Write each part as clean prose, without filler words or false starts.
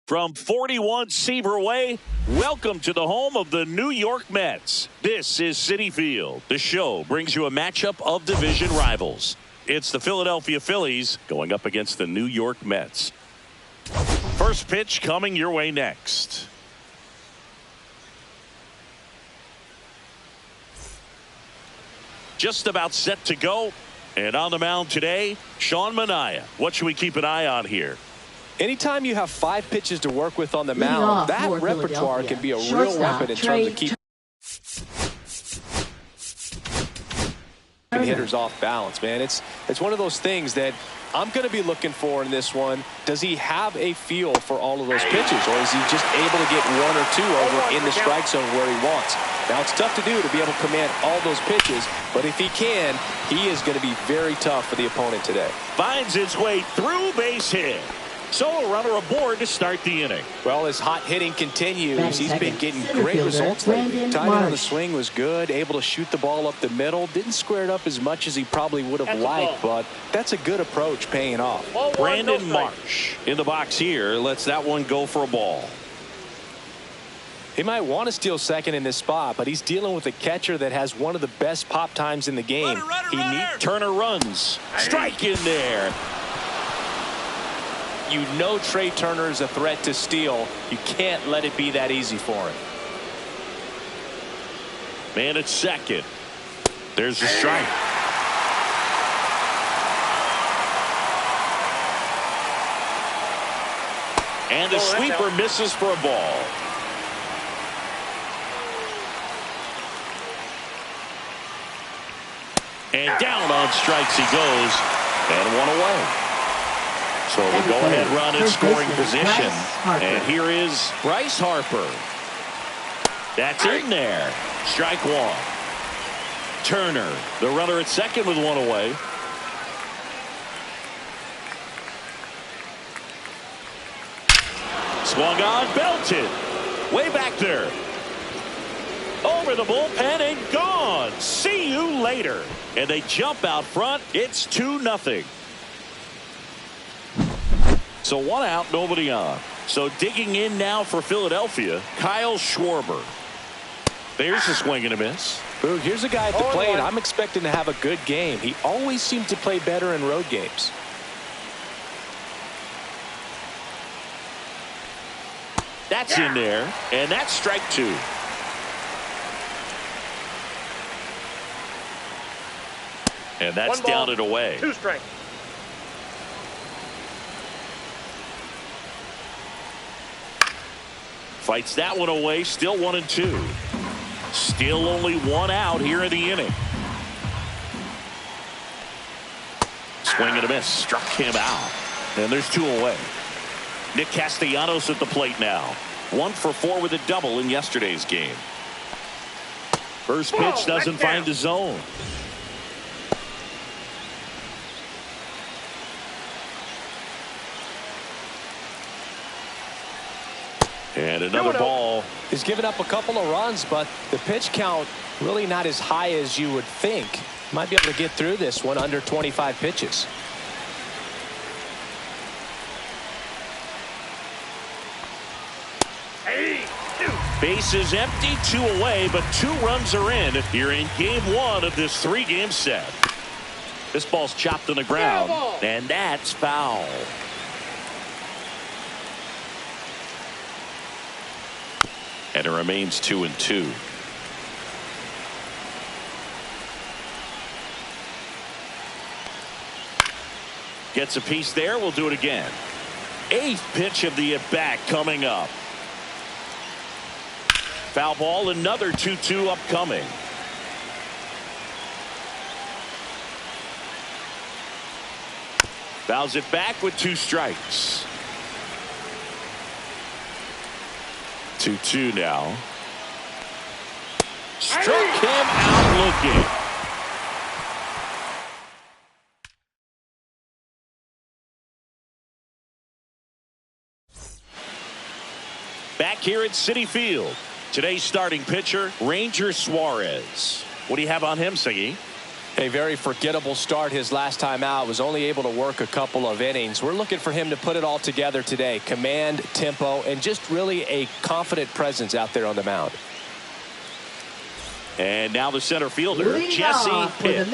From 41 Seaver Way, welcome to the home of the New York Mets. This is Citi Field. The show brings you a matchup of division rivals. It's the Philadelphia Phillies going up against the New York Mets. First pitch coming your way next. Just about set to go. And on the mound today, Sean Manaea. What should we keep an eye on here? Anytime you have 5 pitches to work with on the mound, that repertoire can be a real weapon in terms of keeping hitters off balance, man. It's one of those things that I'm going to be looking for in this one. Does he have a feel for all of those pitches, or is he just able to get 1 or 2 over in the strike zone where he wants? Now, it's tough to do to be able to command all those pitches, but if he can, he is going to be very tough for the opponent today. Finds its way through, base hit. So a runner aboard to start the inning. Well, his hot hitting continues. He's been getting great results lately. Timing on the swing was good. Able to shoot the ball up the middle. Didn't square it up as much as he probably would have liked, but that's a good approach paying off. Brandon Marsh in the box here. Lets that one go for a ball. He might want to steal second in this spot, but he's dealing with a catcher that has one of the best pop times in the game. Turner runs. Strike in there. You know Trey Turner is a threat to steal. You can't let it be that easy for him. Man at second. There's the strike. And the sweeper misses for a ball. And down on strikes he goes. And one away. So the go-ahead run in scoring position. And here is Bryce Harper. That's in there. Strike one. Turner, the runner at second with one away. Swung on, belted. Way back there. Over the bullpen and gone. See you later. And they jump out front. It's 2-0. So 1 out, nobody on. So digging in now for Philadelphia, Kyle Schwarber. There's a swing and a miss. Boog, here's a guy at the plate I'm expecting to have a good game. He always seems to play better in road games. That's in there, and that's strike 2. And that's down and away. 2 strikes. Fights that one away. Still 1-2. Still only 1 out here in the inning. Swing and a miss. Struck him out. And there's 2 away. Nick Castellanos at the plate now. 1 for 4 with a double in yesterday's game. First pitch doesn't find the zone. And another ball. He's given up a couple of runs, but the pitch count really not as high as you would think. Might be able to get through this one under 25 pitches. Base is empty, 2 away, but 2 runs are in here in game 1 of this 3-game set. This ball's chopped on the ground, and that's foul. And it remains 2-2. Gets a piece there. We'll do it again. 8th pitch of the at-bat coming up. Foul ball, another 2-2 upcoming. Fouls it back with 2 strikes. 2-2 now. Struck him out looking. Back here at Citi Field. Today's starting pitcher, Ranger Suarez. What do you have on him, Siggy? A very forgettable start his last time out. Was only able to work a couple of innings. We're looking for him to put it all together today. Command, tempo, and just really a confident presence out there on the mound. And now the center fielder, Jesse Pitts.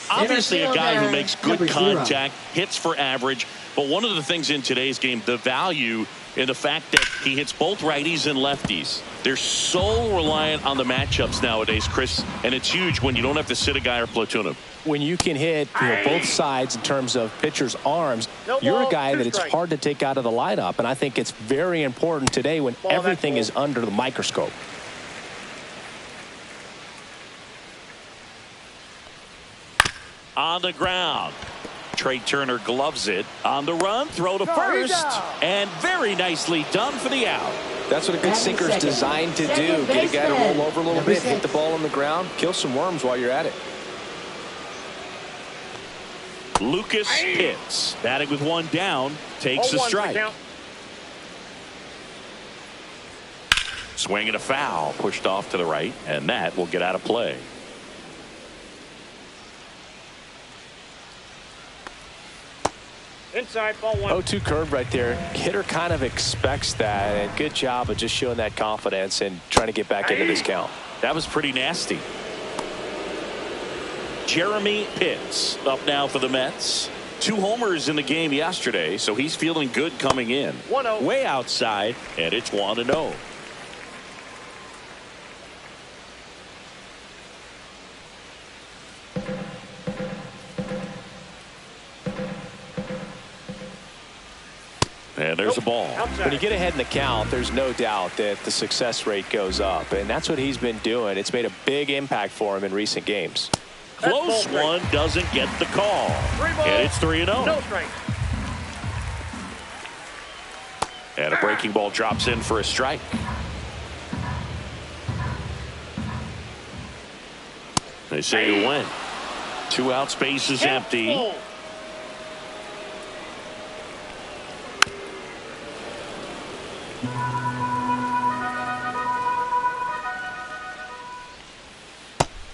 Obviously a guy who makes good contact, hits for average. But one of the things in today's game, the value in the fact that he hits both righties and lefties. They're so reliant on the matchups nowadays, Chris, and it's huge when you don't have to sit a guy or platoon him. When you can hit both sides in terms of pitchers' arms, you're a guy that it's hard to take out of the lineup. And I think it's very important today when everything is under the microscope. On the ground. Trey Turner gloves it. On the run, throw to first. And very nicely done for the out. That's what a good sinker is designed to do. Get a guy to roll over a little bit, hit the ball on the ground, kill some worms while you're at it. Lucas Pitts, batting with one down, takes a strike. Swing and a foul, pushed off to the right, and that will get out of play. Inside, ball one. 0-2 curve right there. Hitter kind of expects that, and good job of just showing that confidence and trying to get back into this count. That was pretty nasty. Jeremy Pitts up now for the Mets. 2 homers in the game yesterday, so he's feeling good coming in. 1-0. Way outside, and it's 1-0. And there's a ball. When you get ahead in the count, there's no doubt that the success rate goes up, and that's what he's been doing. It's made a big impact for him in recent games. Close one, doesn't get the call. And it's 3-0. No strike. And a breaking ball drops in for a strike. They say you win. 2 out, space is empty.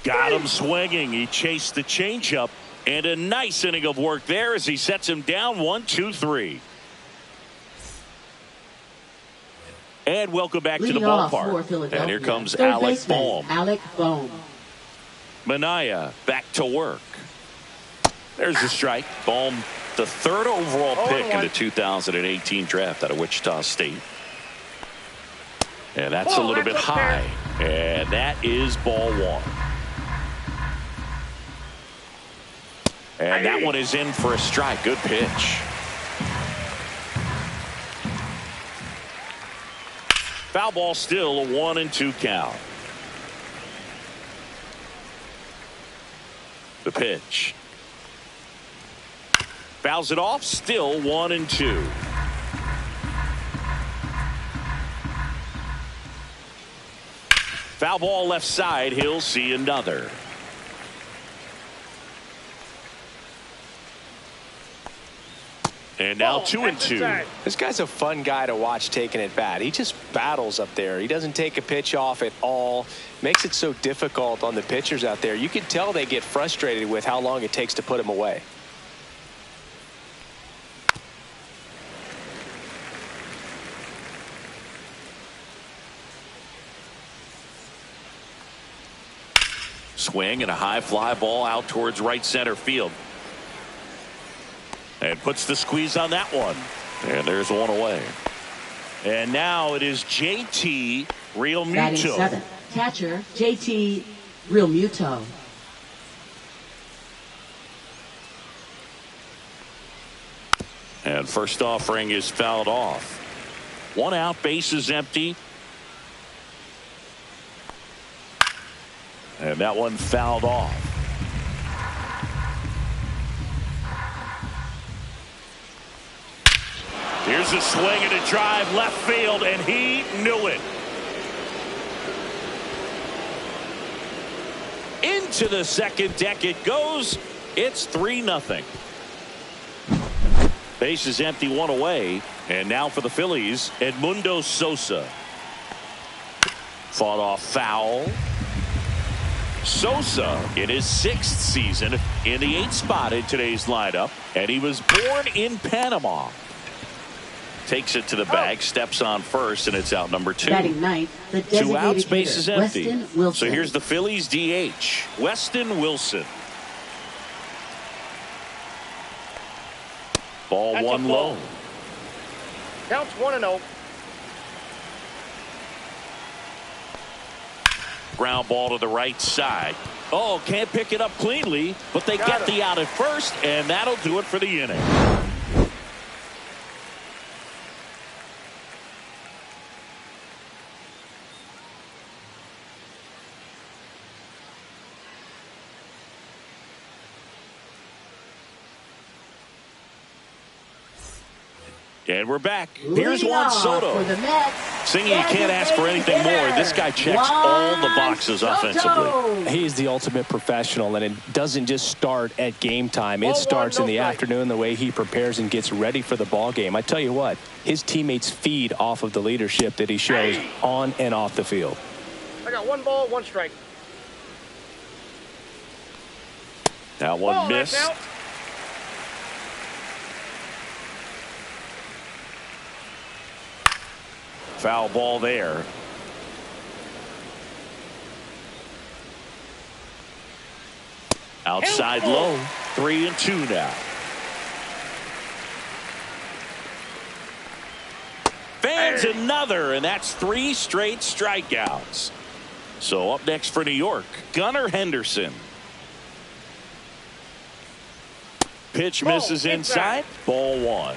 Got him swinging. He chased the changeup, and a nice inning of work there as he sets him down 1-2-3. And welcome back to the ballpark. And here comes Alec Bohm. Minaya back to work. There's the strike. Bohm, the 3rd overall pick in the 2018 draft out of Wichita State. And that's a little bit high. And that is ball 1. And that one is in for a strike. Good pitch. Foul ball, still a 1-2 count. The pitch. Fouls it off, still 1-2. Foul ball left side, he'll see another. And now 2-2. This guy's a fun guy to watch taking at bat. He just battles up there. He doesn't take a pitch off at all. Makes it so difficult on the pitchers out there. You can tell they get frustrated with how long it takes to put him away. Swing and a high fly ball out towards right center field. And puts the squeeze on that one. And there's one away. And now it is JT Realmuto. Batting 7th, catcher JT Realmuto. And first offering is fouled off. 1 out, bases empty. And that one fouled off. Here's a swing and a drive left field, and he knew it. Into the second deck it goes. It's 3-0. Base is empty, 1 away. And now for the Phillies, Edmundo Sosa. Fought off foul. Sosa in his 6th season in the 8th spot in today's lineup, and he was born in Panama. Takes it to the bag, steps on first, and it's out number 2. Batting ninth, the 2 outs, designated base is hitter, empty. Weston Wilson. So here's the Phillies DH, Weston Wilson. Ball That's 1 a ball. low. Counts 1-0. Ground ball to the right side. Oh, can't pick it up cleanly, but they get the out at first, and that'll do it for the inning. And we're back. Here's Juan Soto. For the Mets, Singing, you can't ask for anything more. This guy checks all the boxes offensively. He's the ultimate professional, and it doesn't just start at game time. It starts in the afternoon, the way he prepares and gets ready for the ball game. I tell you what, his teammates feed off of the leadership that he shows on and off the field. I got 1 ball, 1 strike. That one missed. Out. Foul ball there. Outside low. 3-2 now. Fans another, and that's 3 straight strikeouts. So up next for New York, Gunnar Henderson. Pitch misses inside. Ball 1.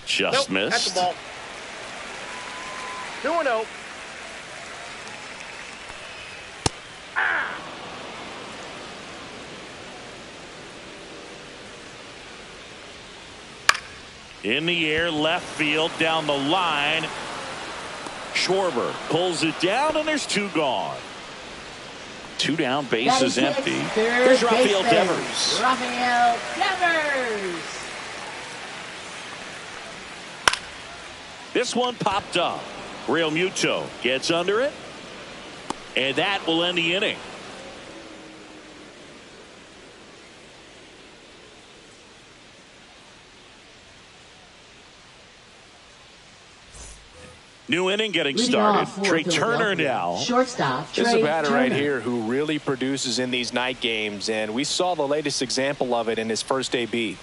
Just missed. That's the ball. 2-0. In the air, left field, down the line. Schwarber pulls it down, and there's 2 gone. 2 down, base is empty. Here's Rafael Devers. Rafael Devers. This one popped up. Real Muto gets under it, and that will end the inning. New inning getting started. Trey Turner now. Shortstop. This is a batter Turner. right here who really produces in these night games, and we saw the latest example of it in his first AB.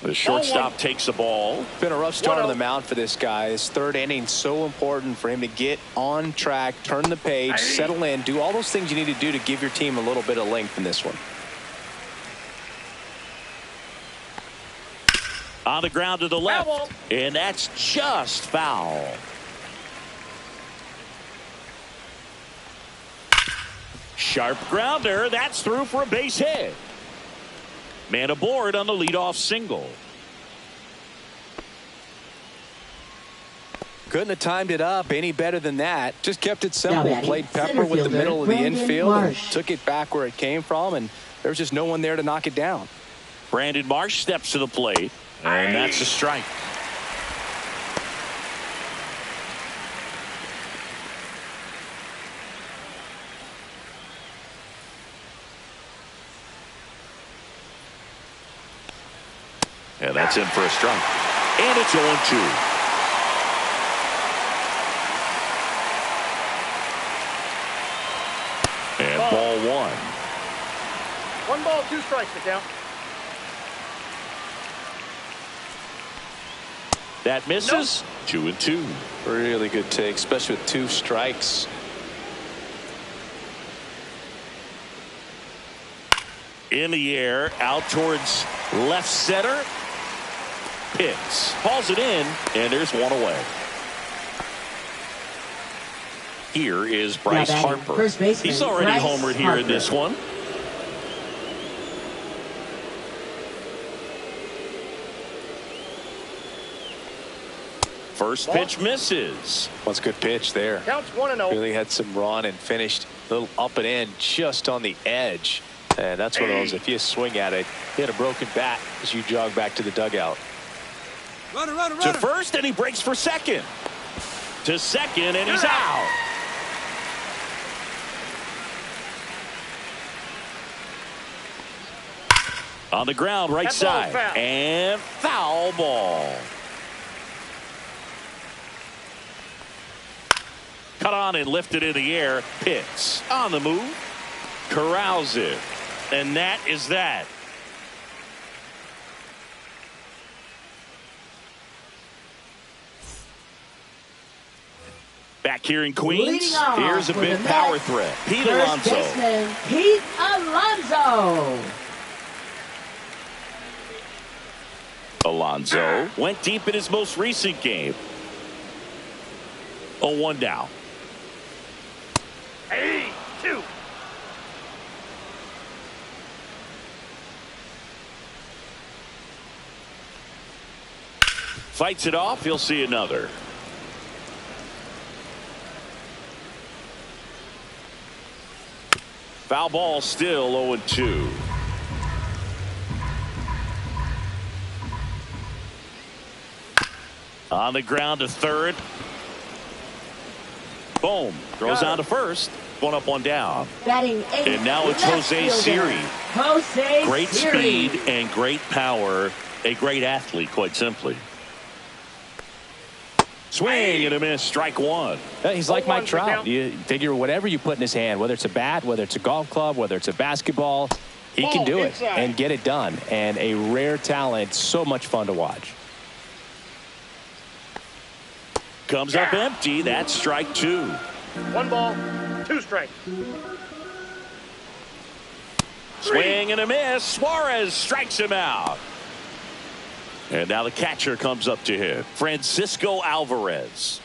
The shortstop takes the ball. Been a rough start on the mound for this guy. His 3rd inning, so important for him to get on track, turn the page, settle in, do all those things you need to do to give your team a little bit of length in this one. On the ground to the left, and that's just foul. Sharp grounder. That's through for a base hit. Man aboard on the leadoff single. Couldn't have timed it up any better than that. Just kept it simple. Now Played batting, pepper with the center middle of the fielder, infield and Marsh. took it back where it came from, and there was just no one there to knock it down. Brandon Marsh steps to the plate, and that's a strike. And that's in for a strike. And it's 0-2. And ball 1. 1 ball, 2 strikes to count. That misses. 2-2. Really good take, especially with 2 strikes. In the air, out towards left center. Pitts hauls it in, and there's 1 away. Here is Bryce Harper. First baseman, He's already Bryce homered here Harper. in this one. First pitch misses. What's a good pitch there. Counts 1-0. Really had some run and finished a little up and in just on the edge. And that's one of those, if you swing at it, hit a broken bat as you jog back to the dugout. Runner, runner, To runner. first, and he breaks for second. To second, and he's out. On the ground, right That ball's side. foul. And foul ball. Cut on and lifted in the air. Pitts on the move. Corrals it. And that is that. Back here in Queens, Leading off here's a for big the power Mets, threat. Pete first Alonso. baseman, Pete Alonso. Alonso went deep in his most recent game. 0-1 now. Hey, 2. Fights it off. He'll see another. Foul ball still 0-2. On the ground to third. Boom. Throws on to first. One up, one down. Batting 8th. And now it's left Jose fielder, Siri. Jose Great Siri. speed and great power. A great athlete, quite simply. Swing and a miss. Strike one. He's like Mike 0-1 for Trout. count. You figure whatever you put in his hand, whether it's a bat, whether it's a golf club, whether it's a basketball, he can Ball do it inside. and get it done. And a rare talent, so much fun to watch. Comes up empty. That's strike two. 1 ball, 2 strikes. Swing and a miss. Suarez strikes him out. And now the catcher comes up to him. Francisco Alvarez.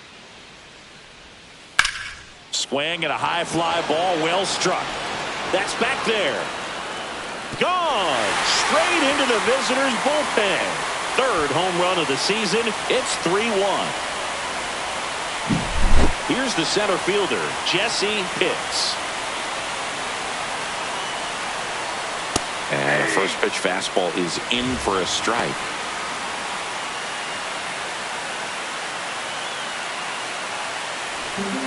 Swing and a high fly ball. Well struck. That's back there. Gone. Straight into the visitors' bullpen. Third home run of the season. It's 3-1. Here's the center fielder, Jesse Pitts. And the first pitch fastball is in for a strike.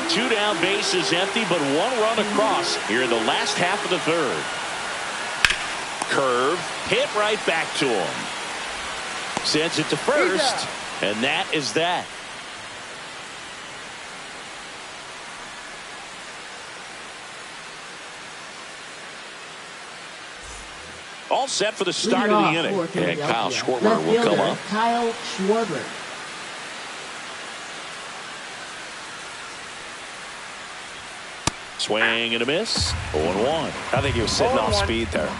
Two down, bases empty, but 1 run across here in the last half of the third. Curve, hit right back to him. Sends it to first, and that is that. All set for the start of the Leading inning. off for And Kyle Philadelphia, Schwarber left will come fielder, up. Kyle Schwarber. Swing and a miss. 0-1. I think he was sitting off 0-1. speed there.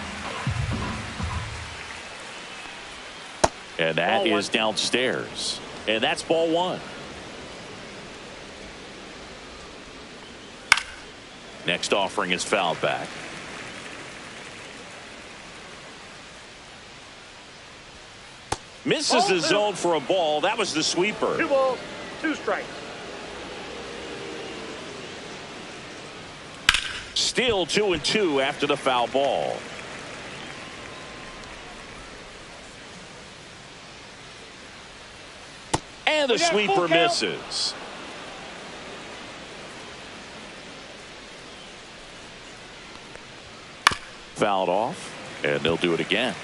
And that Ball is one. downstairs. And that's ball one. Next offering is fouled back. Misses Ball the two. zone for a ball. That was the sweeper. 2 balls, 2 strikes. Still 2-2 after the foul ball. And the We got a full sweeper count. misses. Fouled off, and they'll do it again.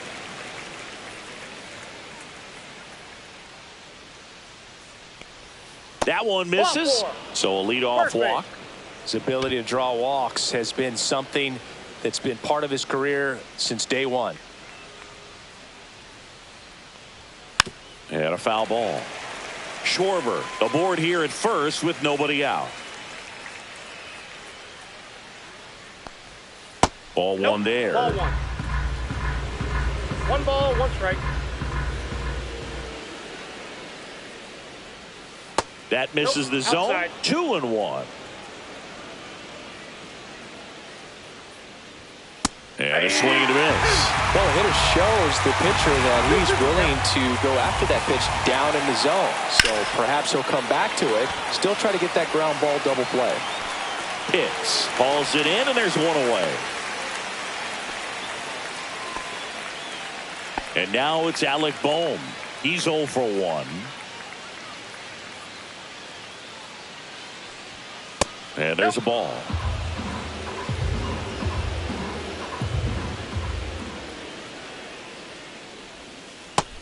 That one misses, Ball 4. so a leadoff First base. walk. His ability to draw walks has been something that's been part of his career since day one. And a foul ball. Schwarber aboard here at first with nobody out. Ball Nope. one there. Ball 1. 1 ball, 1 strike. That misses Nope, the zone. outside. 2-1. And a swing and a miss. Well, the hitter shows the pitcher that he's willing to go after that pitch down in the zone. So perhaps he'll come back to it, still try to get that ground ball double play. Pitts hauls it in, and there's one away. And now it's Alec Bohm. He's 0 for 1. And there's a ball.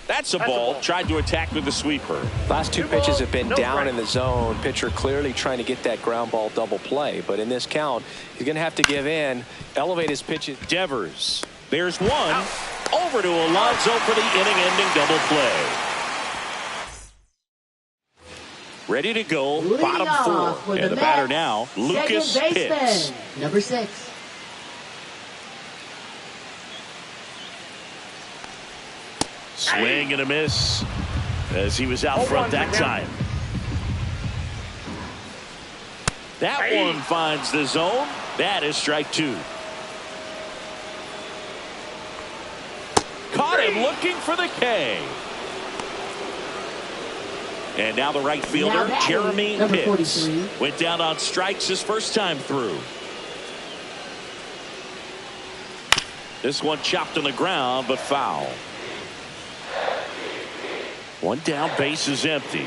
That's a ball. Tried to attack with the sweeper. Last two pitches have been down in the zone. Pitcher clearly trying to get that ground ball double play. But in this count, he's going to have to give in, elevate his pitches. Devers. There's one. Over to Alonso for the inning-ending double play. Ready to go. Bottom 4. And the batter now, Lucas Pitts. Number 6. Swing and a miss as he was out front that time. That one finds the zone. That is strike 2. Caught him looking for the K. And now the right fielder, Jeremy Pitts, went down on strikes his first time through. This one chopped on the ground, but foul. One down, base is empty.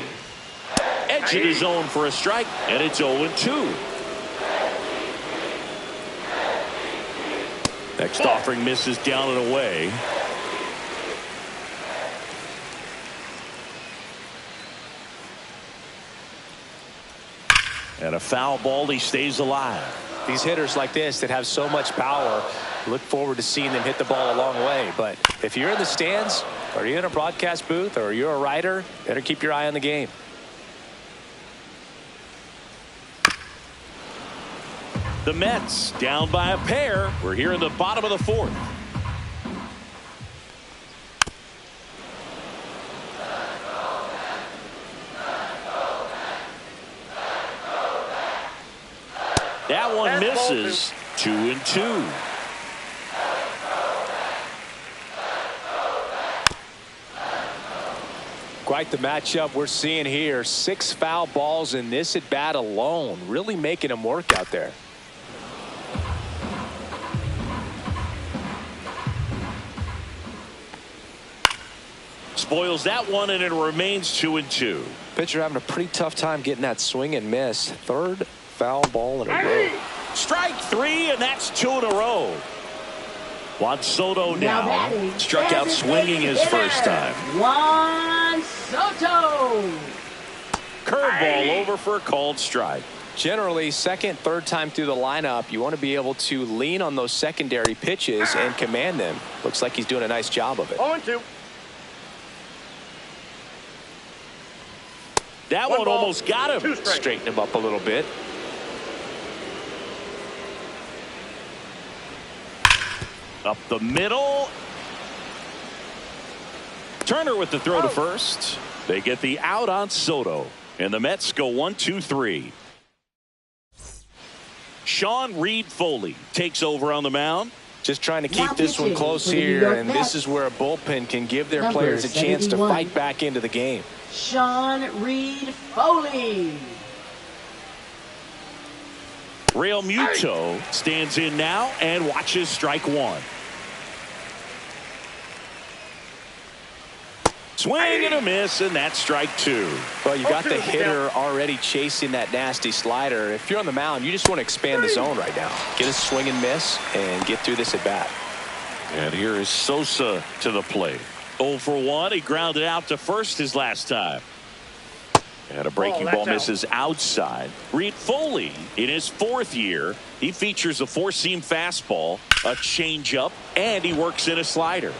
Edge of the zone for a strike, and it's 0-2. Next offering misses down and away. And a foul ball, he stays alive. These hitters like this that have so much power, look forward to seeing them hit the ball a long way. But if you're in the stands, or you're in a broadcast booth, or you're a writer, better keep your eye on the game. The Mets down by a pair. We're here in the bottom of the 4th. That one misses. 2-2. Quite the matchup we're seeing here. 6 foul balls in this at bat alone, really making them work out there. Spoils that one, and it remains 2-2. Pitcher having a pretty tough time getting that swing and miss. 3rd foul ball in a row. Strike 3, and that's 2 in a row. Juan Soto now struck out swinging his first time. Juan Soto. Curveball over for a called strike. Generally, 2nd, 3rd time through the lineup, you want to be able to lean on those secondary pitches and command them. Looks like he's doing a nice job of it. 0-2. That one almost got him. Straighten him up a little bit. Up the middle. Turner with the throw to first. They get the out on Soto. And the Mets go 1-2-3. Sean Reed Foley takes over on the mound. Just trying to keep this one close here, and this is where a bullpen can give their players a chance to fight back into the game. Sean Reed Foley. Real Muto stands in now and watches strike 1. Swing and a miss, and that's strike 2. Well, you got the hitter already chasing that nasty slider. If you're on the mound, you just want to expand the zone right now. Get a swing and miss and get through this at bat. And here is Sosa to the plate. 0 for 1. He grounded out to first his last time. And a breaking ball misses outside. Reed Foley in his 4th year. He features a 4-seam fastball, a changeup, and he works in a slider.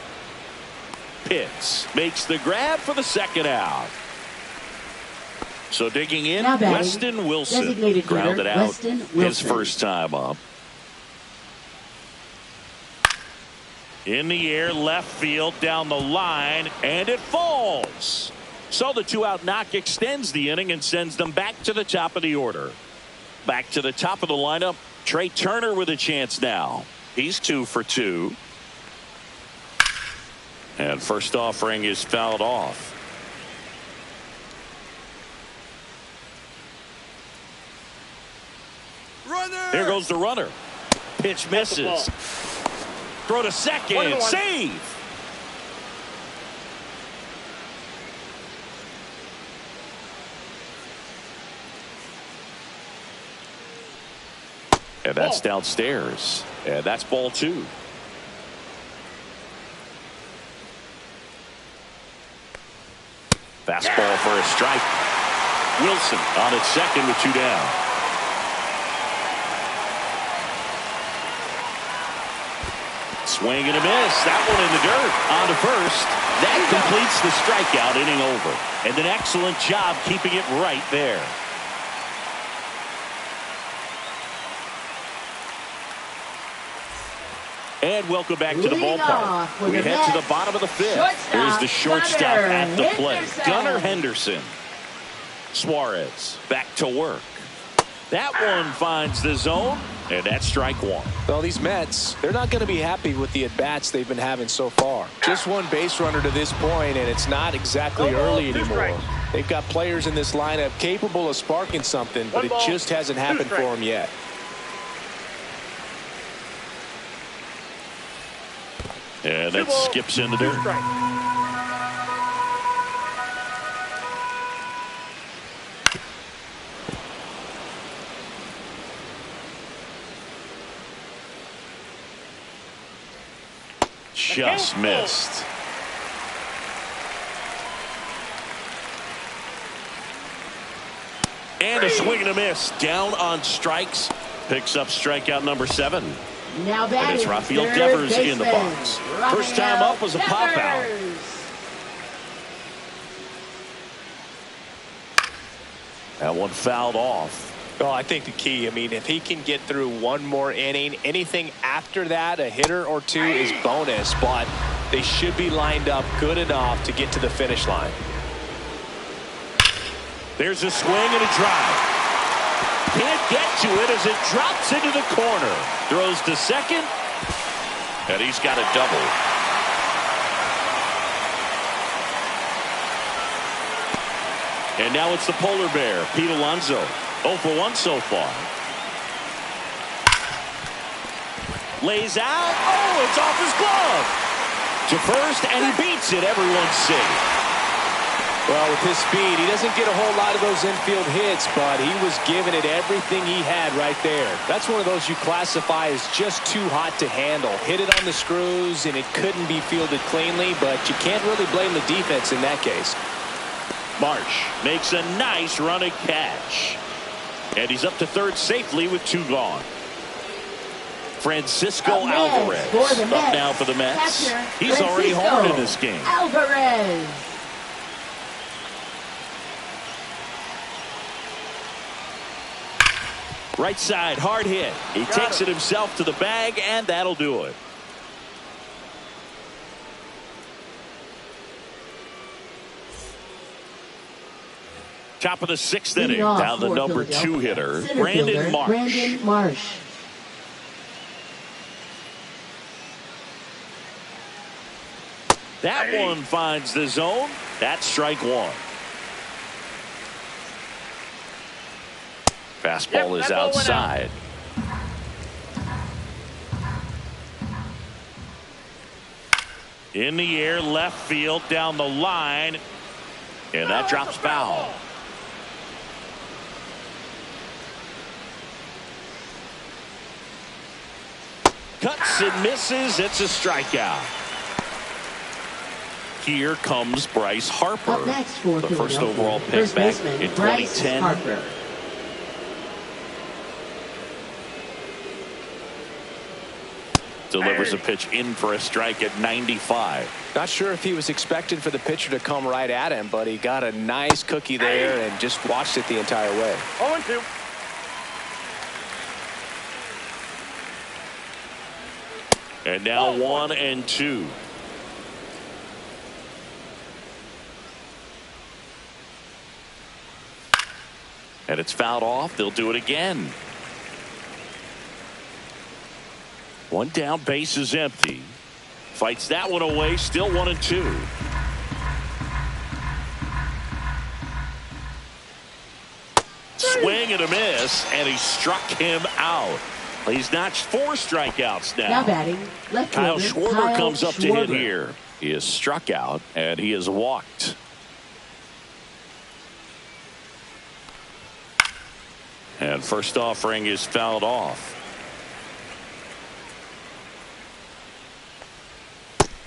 Pitts makes the grab for the 2nd out. So digging in, Weston Wilson grounded out his first time up. In the air, left field, down the line, and it falls. So the 2-out knock extends the inning and sends them back to the top of the order. Back to the top of the lineup, Trey Turner with a chance now. He's 2 for 2. And first offering is fouled off. Runner! Here goes the runner. Pitch misses. Throw to second. Save. And that's downstairs. And that's ball 2. Fastball for a strike. Wilson on its second with 2 down. Swing and a miss. That one in the dirt. On to first. That completes the strikeout, inning over. And an excellent job keeping it right there. And welcome back to the ballpark. We head to the bottom of the 5th. Here's the shortstop at the plate, Gunnar Henderson. Suarez back to work. That one finds the zone, and that's strike 1. Well, these Mets, they're not going to be happy with the at-bats they've been having so far. Just one base runner to this point, and it's not exactly early anymore. They've got players in this lineup capable of sparking something, but it just hasn't happened for them yet. And that skips in the dirt. Just missed. And a swing and a miss. Down on strikes. Picks up strikeout number 7. Now and it's Rafael Devers in the box. First time up was a pop out. That one fouled off. Well, I think the key, I mean, if he can get through one more inning, anything after that, a hitter or 2 is bonus, but they should be lined up good enough to get to the finish line. There's a swing and a drive. Can't get to it as it drops into the corner. Throws to second, and he's got a double. And now it's the polar bear, Pete Alonso. 0 for 1 so far. Lays out. Oh, it's off his glove. To first, and he beats it. Everyone's safe. Well, with his speed, he doesn't get a whole lot of those infield hits, but he was giving it everything he had right there. That's one of those you classify as just too hot to handle. Hit it on the screws, and it couldn't be fielded cleanly, but you can't really blame the defense in that case. Marsh makes a nice running catch. And he's up to third safely with 2 gone. Francisco Alvarez up now for the Mets. He's already homered in this game. Alvarez. Right side, hard hit. He takes it himself to the bag, and that'll do it. Top of the 6th inning, down the number 2 hitter, Brandon Marsh. That one finds the zone. That's strike 1. Fastball is outside. In the air, left field, down the line, and that drops foul. Cuts and misses. It's a strikeout. Here comes Bryce Harper, the first overall pick back in 2010. Harper. Delivers a pitch in for a strike at 95. Not sure if he was expecting for the pitcher to come right at him, but he got a nice cookie there and just watched it the entire way. 0-2. And now 1-2. And it's fouled off. They'll do it again. One down, base is empty. Fights that one away, still 1-2. Swing and a miss, and he struck him out. He's notched 4 strikeouts now. Now batting, left Kyle fielder, Schwarber comes up to hit here. He is struck out, and he is walked. And first offering is fouled off.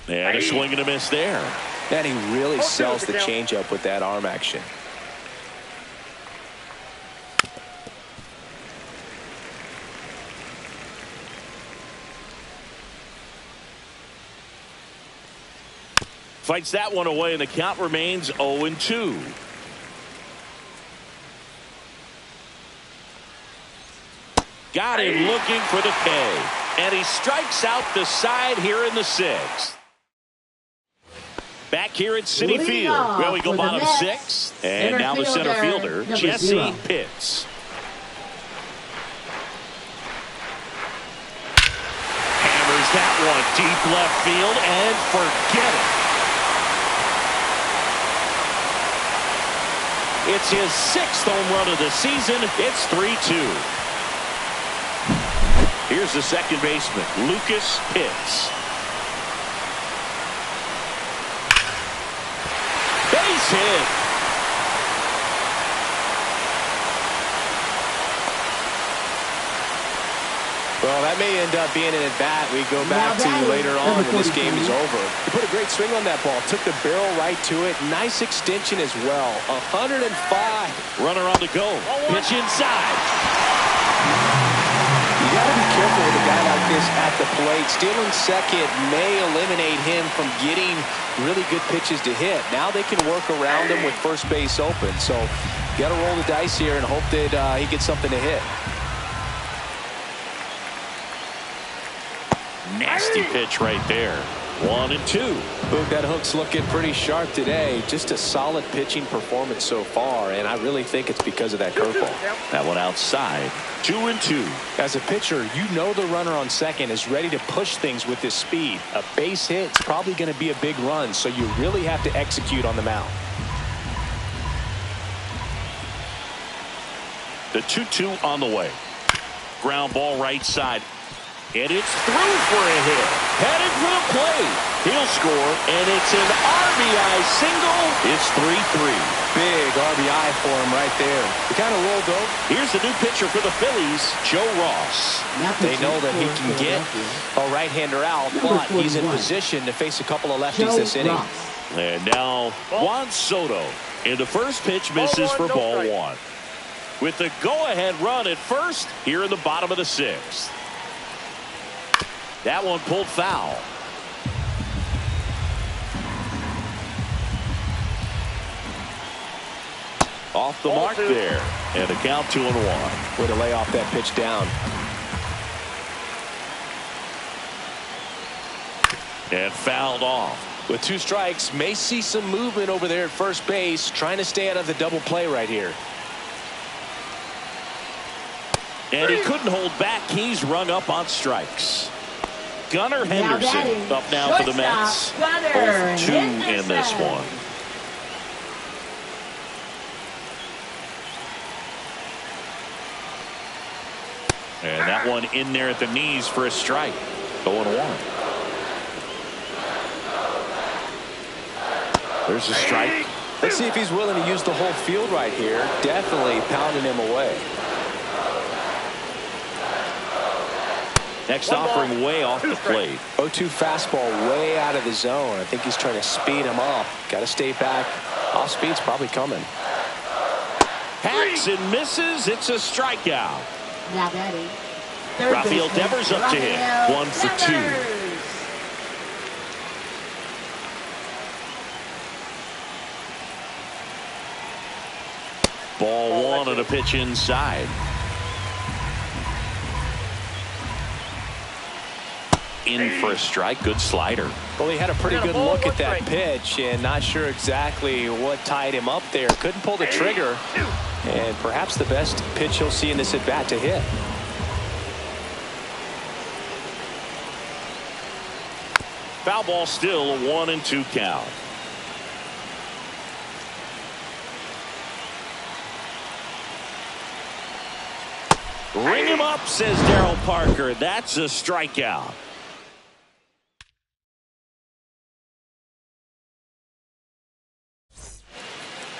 And a swing and a miss there. And he really sells the the count. changeup with that arm action. Fights that one away, and the count remains 0-2. Got him looking for the K. And he strikes out the side here in the sixth. Back here at Citi Leading Field, off where we go for the bottom Mets, sixth. And center now the center fielder, fielder, number Jesse 0. Pitts. Hammers that one deep left field, and forget it. It's his sixth home run of the season. It's 3-2. Here's the second baseman, Lucas Pitts. Base hit. Well, that may end up being an at-bat we go back to later on when this game is over. He put a great swing on that ball. Took the barrel right to it. Nice extension as well. 105. Runner on the go. Pitch inside. You got to be careful with a guy like this at the plate. Stealing second may eliminate him from getting really good pitches to hit. Now they can work around him with first base open. So you got to roll the dice here and hope that he gets something to hit. Nasty pitch right there. 1-2. Boog, that hook's looking pretty sharp today. Just a solid pitching performance so far, and I really think it's because of that curveball. That one outside. 2-2. As a pitcher, you know the runner on second is ready to push things with his speed. A base hit is probably going to be a big run, so you really have to execute on the mound. The 2-2 on the way. Ground ball right side. And it's through for a hit. Headed for the plate. He'll score, and it's an RBI single. It's 3-3. Big RBI for him right there. He kind of rolled over. Here's the new pitcher for the Phillies, Joe Ross. They know that he can get a right-hander out, but he's in position to face a couple of lefties this inning. And now Juan Soto. And the first pitch misses for ball one. With the go-ahead run at first here in the bottom of the sixth. That one pulled foul. Off the mark there. And a count 2-1. Way to lay off that pitch down. And fouled off. With 2 strikes, may see some movement over there at first base, trying to stay out of the double play right here. And he couldn't hold back. He's rung up on strikes. Gunnar Henderson up now for the Mets. 0-2 in this one. And that one in there at the knees for a strike. 0-1. There's a strike. Let's see if he's willing to use the whole field right here. Definitely pounding him away. Next offering way off the plate. 0-2 fastball way out of the zone. I think he's trying to speed him up. Got to stay back. Off speed's probably coming. Hacks and misses. It's a strikeout. Now batting. Rafael Devers up to hit. 1 for 2. Ball one and a pitch inside. In for a strike. Good slider. Well, he had a pretty good look at that pitch and not sure exactly what tied him up there. Couldn't pull the trigger. And perhaps the best pitch he'll see in this at-bat to hit. Foul ball still, a 1-2 count. Ring him up, says Darryl Parker. That's a strikeout.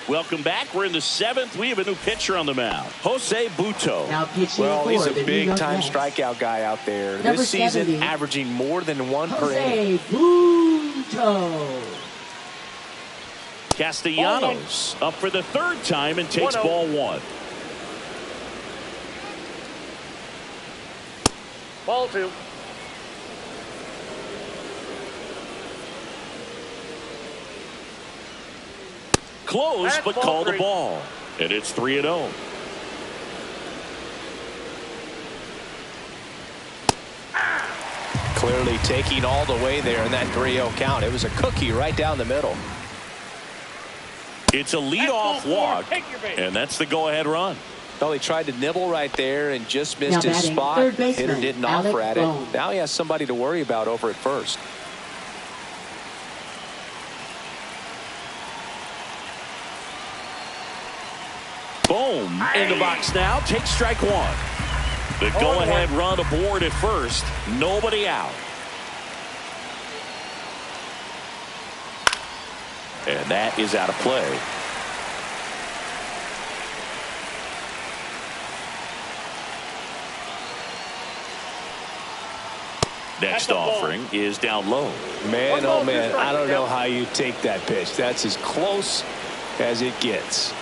Welcome back. We're in the 7th. We have a new pitcher on the mound, Jose Butto. Well, he's a big-time strikeout guy out there. This season, averaging more than 1 per inning. Pinto. Castellanos up for the third time and takes ball one. Ball two. Close, That's but ball call the three. ball. And it's 3-0. Clearly taking all the way there in that 3-0 count. It was a cookie right down the middle. It's a leadoff walk, and that's the go-ahead run. Well, he tried to nibble right there and just missed Now his batting, spot. third baseman, Hitter didn't Alec offer at Bohm. it. Now he has somebody to worry about over at first. Boom in the box now. Takes strike one. The go-ahead run aboard at first. Nobody out. And that is out of play. Next offering is down low. Man, oh man, I don't know how you take that pitch. That's as close as it gets.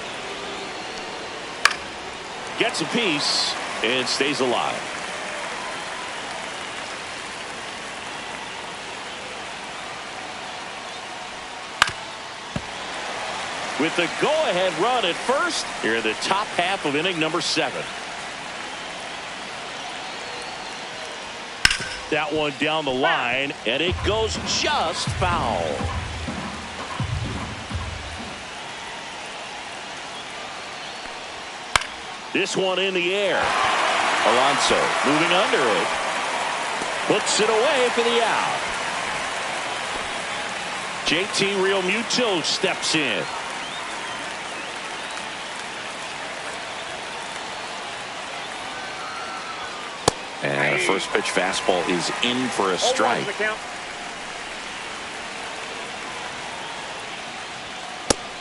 Gets a piece and stays alive. With the go-ahead run at first, here in the top half of inning number 7. That one down the line, and it goes just foul. This one in the air. Alonso moving under it. Puts it away for the out. JT Realmuto steps in. And a first pitch fastball is in for a strike.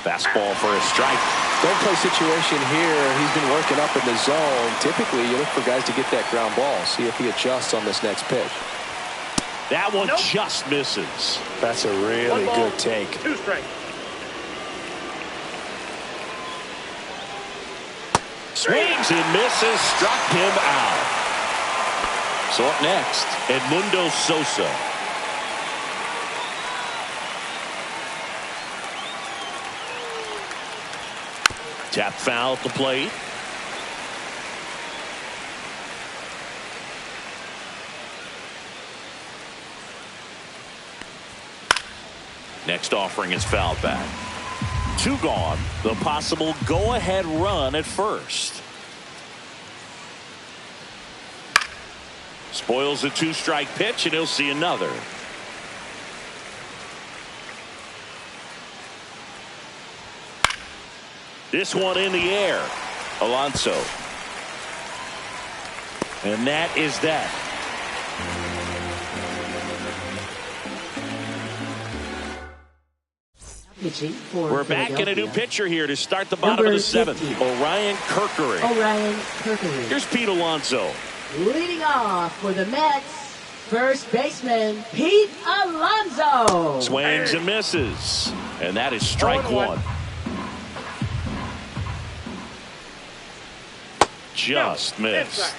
Fastball for a strike. Don't play situation here. He's been working up in the zone. Typically, you look for guys to get that ground ball. See if he adjusts on this next pitch. That one just misses. That's a really good take. 2 strikes. Swings and misses. Struck him out. So up next, Edmundo Sosa. Tap foul at the plate. Next offering is fouled back. 2 gone. The possible go-ahead run at first. Spoils a 2-strike pitch, and he'll see another. This one in the air. Alonso. And that is that. We're back in a new pitcher here to start the bottom of the 7th. Orion Kirkering. Here's Pete Alonso. Leading off for the Mets, first baseman Pete Alonso. Swings and misses. And that is strike 1. Just missed.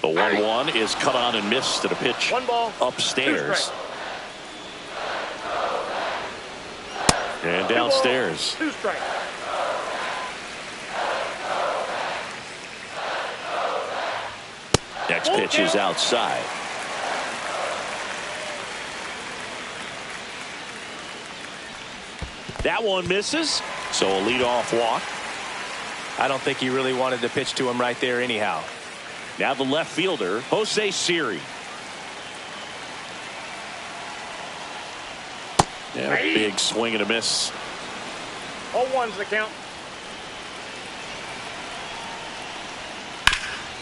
The 1-1 is cut on and missed at a pitch 1 ball, upstairs. And downstairs. 2 strikes. Next pitch is outside. That one misses. So a leadoff walk. I don't think he really wanted to pitch to him right there anyhow. Now the left fielder, Jose Siri. Yeah, big swing and a miss. 0-1's the count.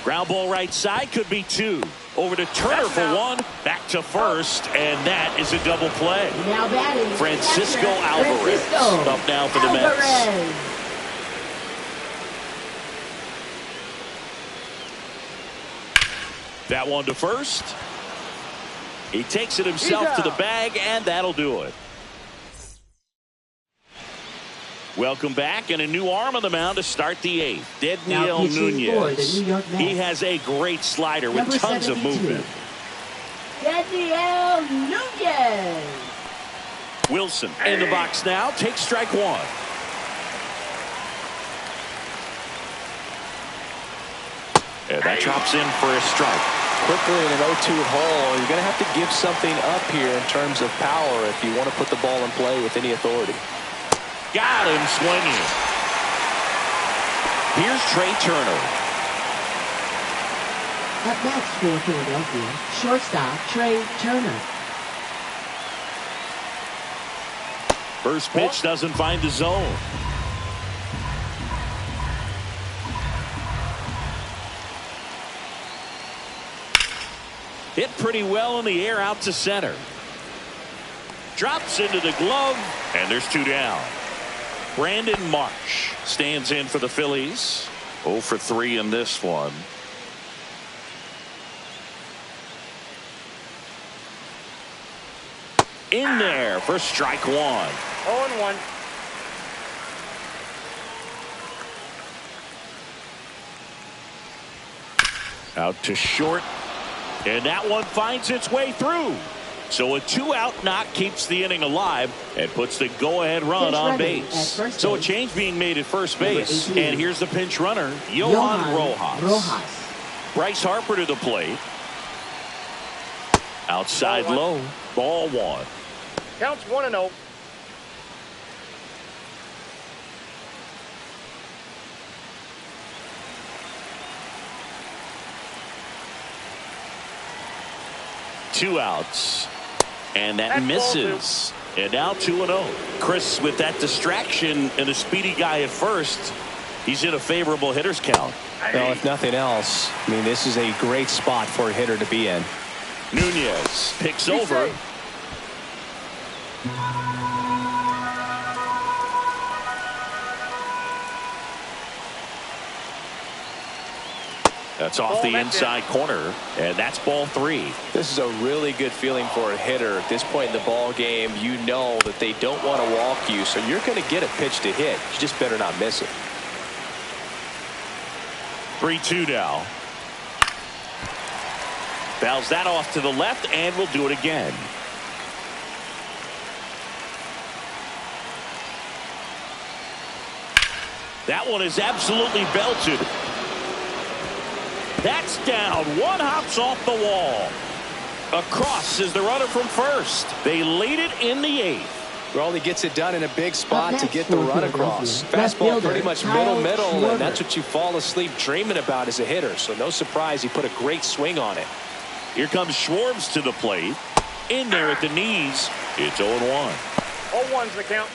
Ground ball right side, could be 2. Over to Turner for 1. Back to first, and that is a double play. Now batting, Francisco Alvarez up now for the Mets. That one to first. He takes it himself to the bag, and that'll do it. Welcome back, and a new arm on the mound to start the eighth. Daniel Nunez. He has a great slider with tons of movement. Daniel Nunez. Wilson in the box now. Takes strike one. And that drops in for a strike. Quickly in an 0-2 hole, you're going to have to give something up here in terms of power if you want to put the ball in play with any authority. Got him swinging. Here's Trey Turner. Up next for Philadelphia, shortstop Trey Turner. First pitch doesn't find the zone. Hit pretty well in the air out to center. Drops into the glove, and there's two down. Brandon Marsh stands in for the Phillies. 0 for 3 in this one. In there for strike one. 0-1. Out to short. And that one finds its way through. So a 2-out knock keeps the inning alive and puts the go-ahead run on base. So a change being made at first base. And here's the pinch runner, Johan Rojas. Bryce Harper to the plate. Outside low. Ball one. Counts 1-0. Two outs. And that misses. And now 2-0. Chris, with that distraction and a speedy guy at first, he's in a favorable hitter's count. Well, if nothing else, I mean, this is a great spot for a hitter to be in. Nunez picks over. That's off the inside corner, and that's ball 3. This is a really good feeling for a hitter. At this point in the ball game, you know that they don't want to walk you, so you're going to get a pitch to hit. You just better not miss it. 3-2 now. Fouls that off to the left, and we'll do it again. That one is absolutely belted. That's down. One hops off the wall. Across is the runner from first. They lead it in the 8th. Well, he gets it done in a big spot to get the run across. Fastball pretty much middle, and that's what you fall asleep dreaming about as a hitter. So no surprise he put a great swing on it. Here comes Schwartz to the plate. In there at the knees. It's 0-1. 0-1's the count.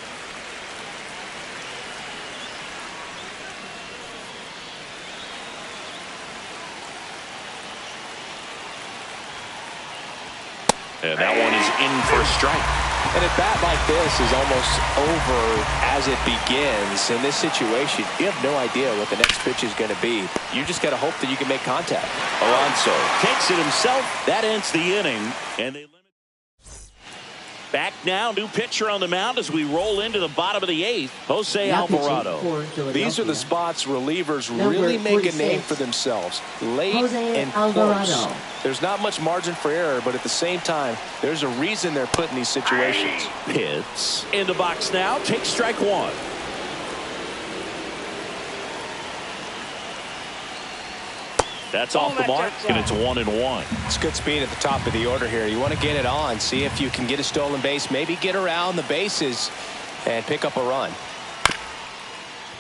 And that one is in for a strike. And a bat like this is almost over as it begins. In this situation, you have no idea what the next pitch is going to be. You just got to hope that you can make contact. Alonso takes it himself. That ends the inning. And they limit. Back now, new pitcher on the mound as we roll into the bottom of the 8th. Jose Alvarado. These are the spots relievers really make a name for themselves. Late and close. There's not much margin for error, but at the same time, there's a reason they're put in these situations. Hits in the box now. Takes strike one. That's off the mark, and it's 1-1. It's good speed at the top of the order here. You want to get it on, see if you can get a stolen base, maybe get around the bases and pick up a run.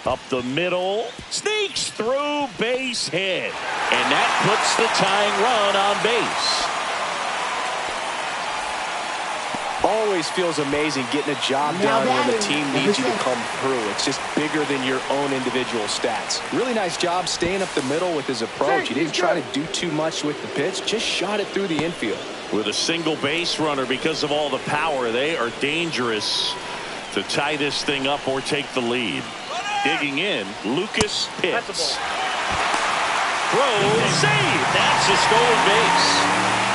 Up the middle, sneaks through, base hit, and that puts the tying run on base. Always feels amazing getting a job done when the team needs you to come through. It's just bigger than your own individual stats. Really nice job staying up the middle with his approach. He didn't try to do too much with the pitch, just shot it through the infield. With a single base runner, because of all the power, they are dangerous to tie this thing up or take the lead. Digging in, Lucas Pitts. Throws, save. That's a stolen base.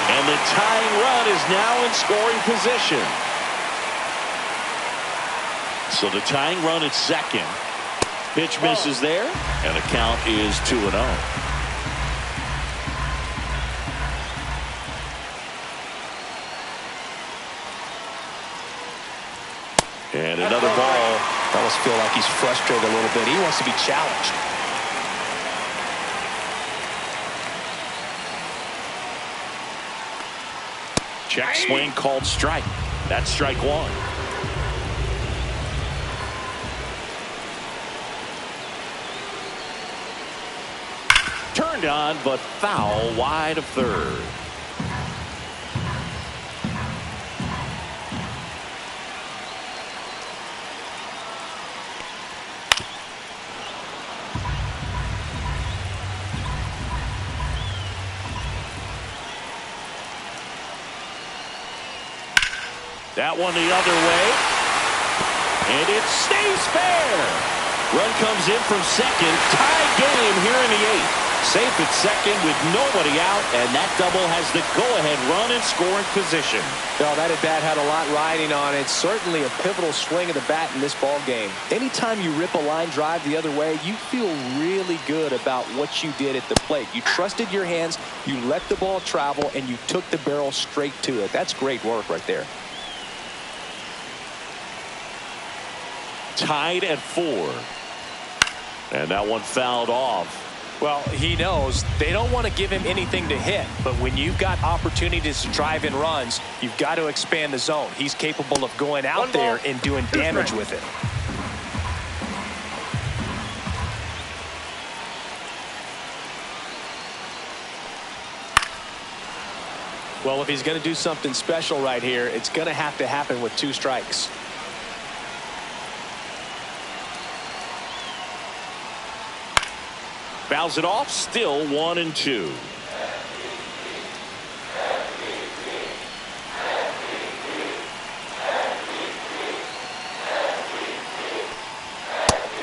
And the tying run is now in scoring position. So the tying run at second. Pitch misses there, and the count is 2-0. And another ball. I almost feel like he's frustrated a little bit. He wants to be challenged. Check swing called strike. That's strike one. Turned on, but foul wide of third. That one the other way. And it stays fair. Run comes in from second. Tie game here in the eighth. Safe at second with nobody out, and that double has the go-ahead run in scoring position. Well, that at-bat had a lot riding on it. Certainly a pivotal swing of the bat in this ball game. Anytime you rip a line drive the other way, you feel really good about what you did at the plate. You trusted your hands, you let the ball travel, and you took the barrel straight to it. That's great work right there. Tied at 4. And that one fouled off. Well, he knows they don't want to give him anything to hit, but when you've got opportunities to drive in runs, you've got to expand the zone. He's capable of going out there and doing damage with it. Well, if he's going to do something special right here, it's going to have to happen with 2 strikes. Fouls it off, still 1-2.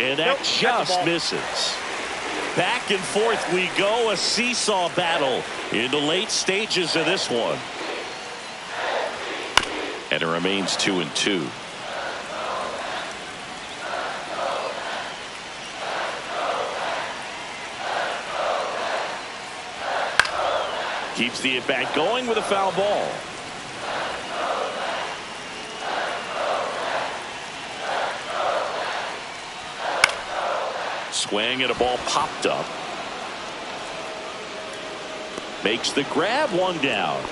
And that just misses. Back and forth we go, a seesaw battle in the late stages of this one. And it remains 2-2. Keeps the at-bat going with a foul ball. Swing and a ball popped up. Makes the grab, 1 down.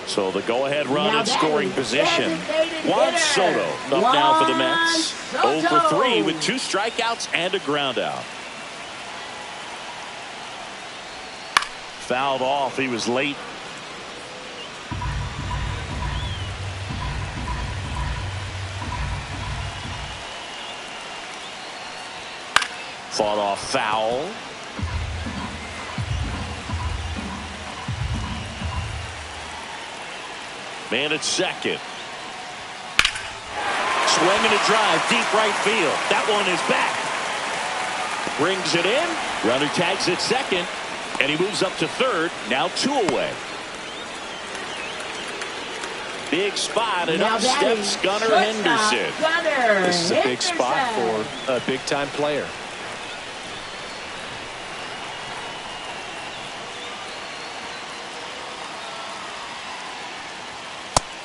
So the go-ahead run in scoring position. Juan Soto up now for the Mets. 0 for 3 with 2 strikeouts and a ground out. Fouled off. He was late. Fought off foul. Man at second. Swinging a drive deep right field. That one is back. Brings it in. Runner tags at second. And he moves up to third. Now 2 away. Big spot, and up steps Gunnar Henderson. This is a big spot for a big-time player.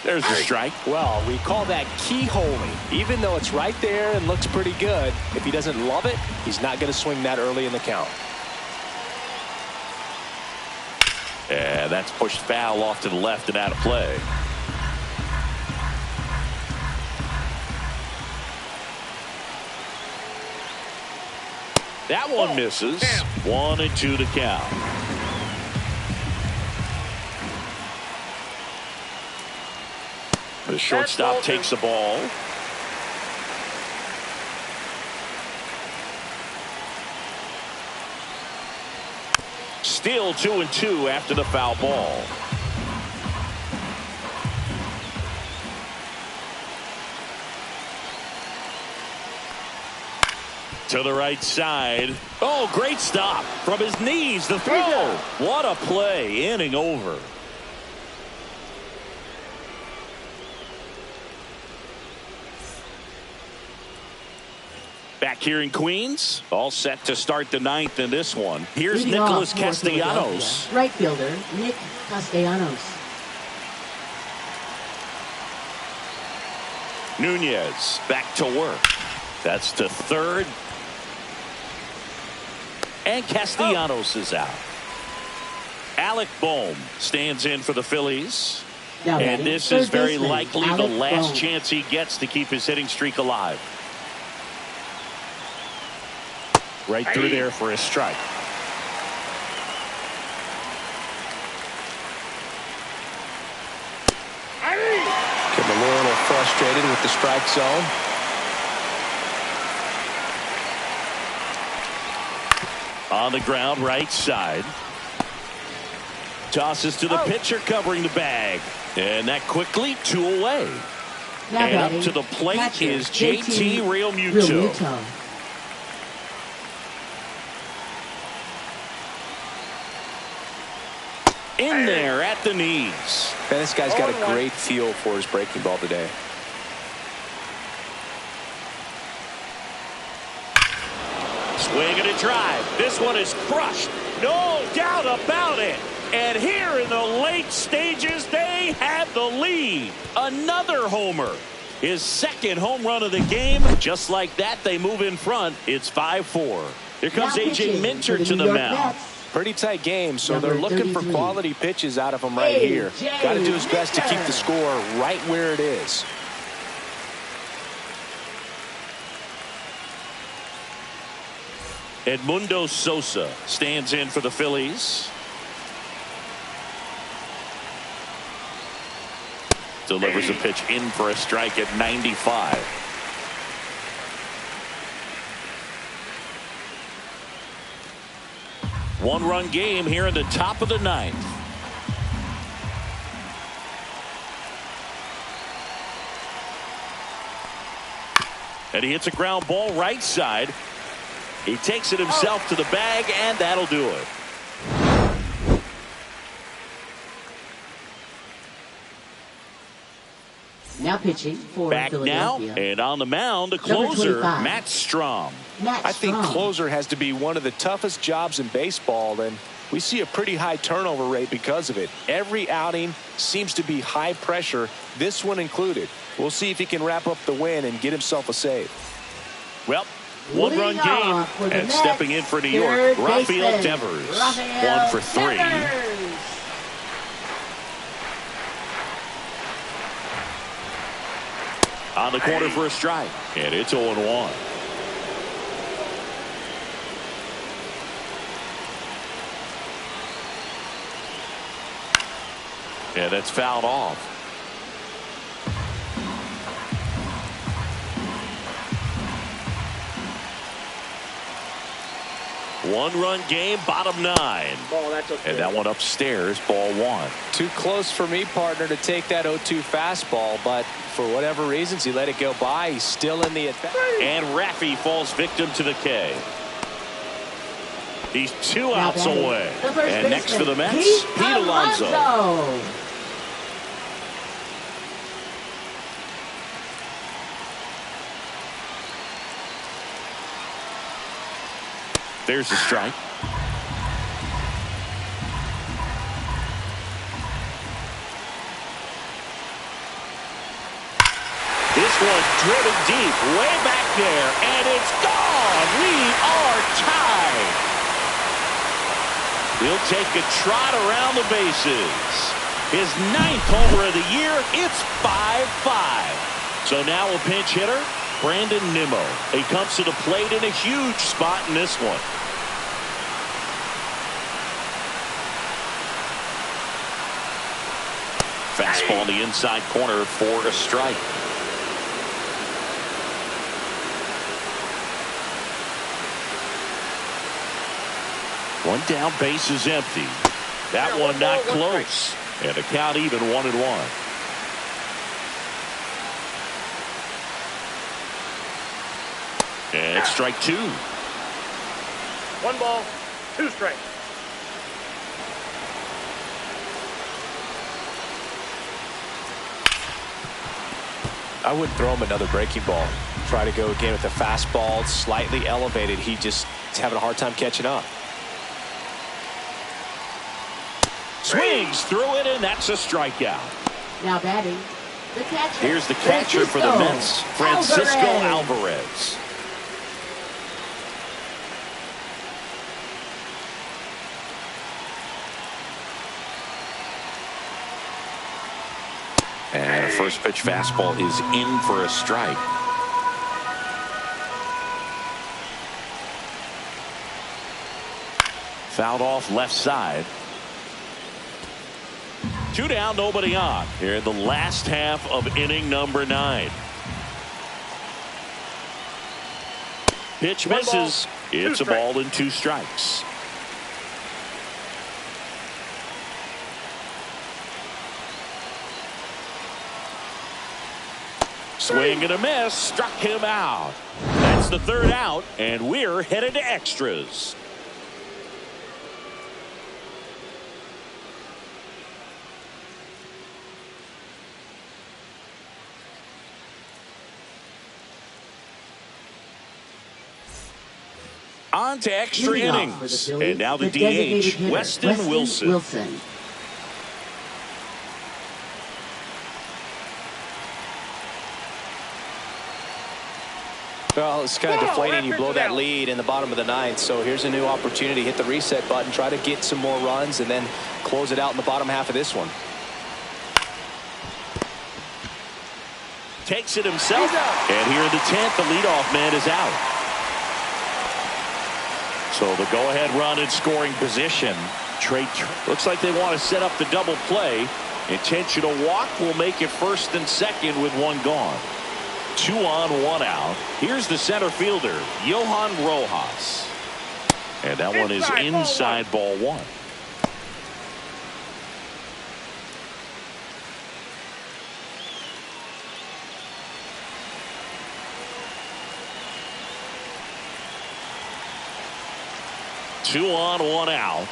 There's a strike. Well, we call that keyholing. Even though it's right there and looks pretty good, if he doesn't love it, he's not going to swing that early in the count. And that's pushed foul off to the left and out of play. That one misses. 1-2 to count. The shortstop takes the ball. Still 2-2 after the foul ball. To the right side. Oh, great stop. From his knees, the throw. What a play. Inning over. Back here in Queens, all set to start the ninth in this one. Here's Leading Nicholas off for Castellanos. Right fielder, Nick Castellanos. Nunez back to work. That's to third. And Castellanos is out. Alec Bohm stands in for the Phillies. Now And batting, this third is very baseman, likely the Alec last Bohm. chance he gets to keep his hitting streak alive. Right through there for a strike. Getting a little frustrated with the strike zone. On the ground, right side. Tosses to the pitcher covering the bag. And that quickly, 2 away. Now And batting, up to the plate catcher, is JT Realmuto. Realmuto. In there at the knees. Man, this guy's got a great feel for his breaking ball today. Swing and a drive. This one is crushed. No doubt about it. And here in the late stages, they have the lead. Another homer. His second home run of the game. Just like that, they move in front. It's 5-4. Here comes Now A.J. pitching Minter for to New the York mound. Mets, Pretty tight game, so Number they're looking for 33. quality pitches out of him right here. A.J. Got to do his best to keep Minter. the score right where it is. Edmundo Sosa stands in for the Phillies. Delivers a pitch in for a strike at 95. One-run game here in the top of the ninth. And he hits a ground ball right side. He takes it himself to the bag, and that'll do it. now pitching for Back now, Philadelphia. and on the mound, the Number closer, 25. Matt Strom. Matt I think Strom. closer has to be one of the toughest jobs in baseball, and we see a pretty high turnover rate because of it. Every outing seems to be high pressure, this one included. We'll see if he can wrap up the win and get himself a save. Well, one-run Leading game, off for the and Mets, stepping in for New third York, Rafael baseman, Devers. Rafael 1 for 3. Devers. On the corner for a strike, and it's 0-1. Yeah, that's fouled off. One-run game, bottom 9. Ball, that's okay. And that one upstairs, ball 1. Too close for me, partner, to take that 0-2 fastball, but for whatever reasons, he let it go by. He's still in the at-bat. And Raffy falls victim to the K. He's 2 Now outs batting, away. the first And next for the baseman, Mets, Pete Pete Alonso. Alonso. There's the strike. This one driven deep, way back there, and it's gone. We are tied. He'll take a trot around the bases. His 9th homer of the year. It's 5-5. So now a pinch hitter, Brandon Nimmo. He comes to the plate in a huge spot in this one. Fastball in the inside corner for a strike. One down, base is empty. That one not close. And the count even 1-1. And it's strike two. 1 ball, 2 strikes. I wouldn't throw him another breaking ball. Try to go again with the fastball, slightly elevated. He just is having a hard time catching up. Swings through it, and that's a strikeout. Now batting, the catcher. Here's the catcher for the Mets, Francisco Alvarez. And a first pitch fastball is in for a strike. Fouled off left side. 2 down, nobody on here in the last half of inning number 9. Pitch misses. It's a ball and 2 strikes. Swing and a miss, struck him out. That's the 3rd out, and we're headed to extras. On to extra innings. And now the DH, Weston Wilson. Well, it's kind of deflating. You blow that lead in the bottom of the 9th. So here's a new opportunity. Hit the reset button, try to get some more runs, and then close it out in the bottom half of this one. Takes it himself. And here in the 10th, the leadoff man is out. So the go-ahead run in scoring position. Looks like they want to set up the double play. Intentional walk will make it 1st and 2nd with 1 gone. 2 on, 1 out. Here's the center fielder, Johan Rojas. And that one is inside ball 1. Two on, 1 out.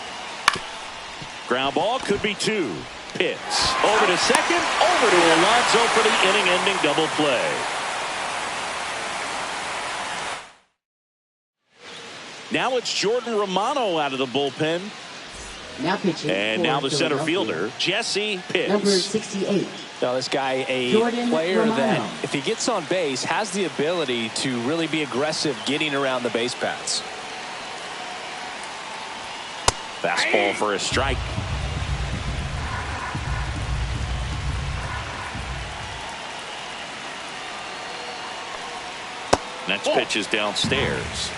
Ground ball could be 2. Pitts over to second, over to Alonso for the inning-ending double play. Now it's Jordan Romano out of the bullpen. Now pitching. And now the center fielder, Jesse Pitts. Number 68. Now this guy, a Jordan player Romano. that, if he gets on base, has the ability to really be aggressive getting around the base paths. Fastball for a strike. Next pitch is downstairs.